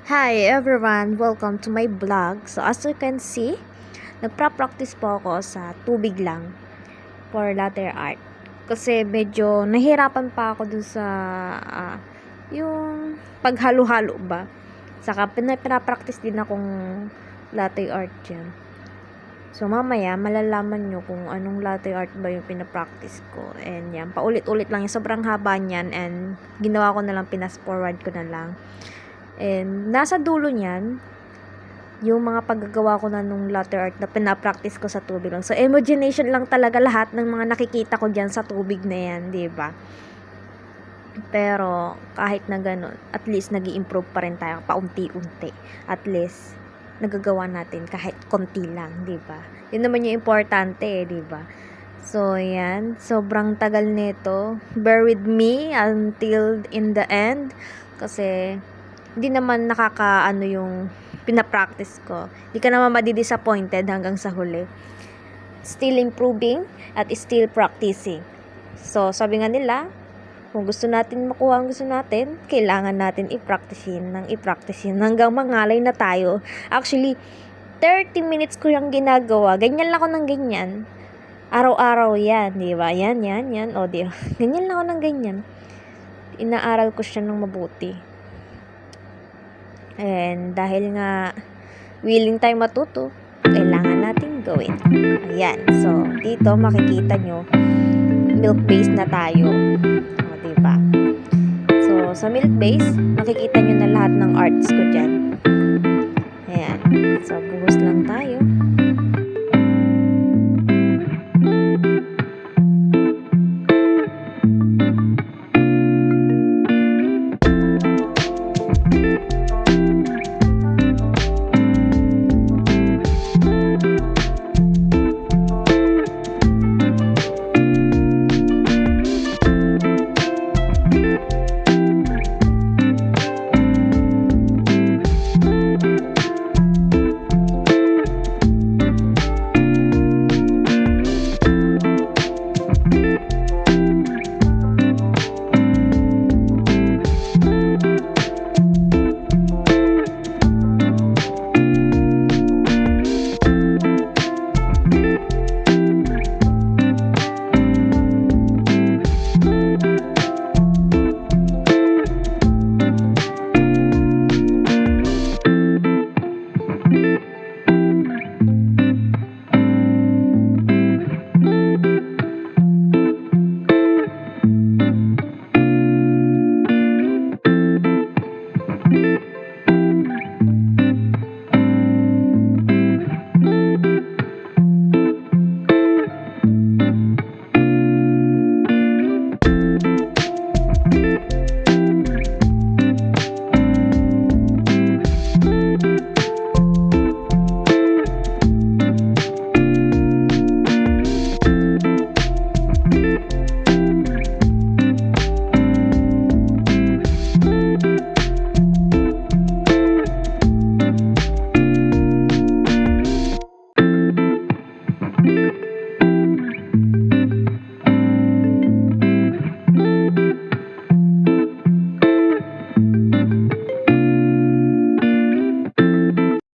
Hi everyone! Welcome to my vlog. So as you can see, nagpra-practice po ako sa tubig lang for latte art. Kasi medyo nahirapan pa ako dun sa yung paghalo-halo ba. Saka pinapractice din akong latte art dyan. So mamaya malalaman nyo kung anong latte art ba yung pinapractice ko. And yan, paulit-ulit lang. Sobrang haba niyan and ginawa ko na lang, pinas forward ko na lang. And nasa dulo niyan, yung mga paggagawa ko na nung latte art na pinapractice ko sa tubig lang. So, imagination lang talaga lahat ng mga nakikita ko dyan sa tubig na yan, di ba? Pero, kahit na ganun, at least nag improve pa rin tayo paunti-unti. At least, nagagawa natin kahit konti lang, di ba? Yun naman yung importante, di ba? So, yan. Sobrang tagal nito. Bear with me until in the end. Kasi, hindi naman nakakaano yung pinapractice ko. Hindi ka naman madi-disappointed hanggang sa huli. Still improving at still practicing. So, sabi nga nila, kung gusto natin makuha ang gusto natin, kailangan natin i-practice hanggang mangalay na tayo. Actually, 30 minutes ko yung ginagawa. Ganyan lang ako ng ganyan. Araw-araw yan, di ba? Yan. O, di ba? Ganyan lang ako ng ganyan. Inaaral ko siya ng mabuti. And dahil nga willing tayo matuto, kailangan natin gawin. Ayan. So, dito makikita nyo, milk base na tayo. O, diba? So, sa milk base, makikita nyo na lahat ng arts ko dyan. Ayan. So, buhos lang tayo.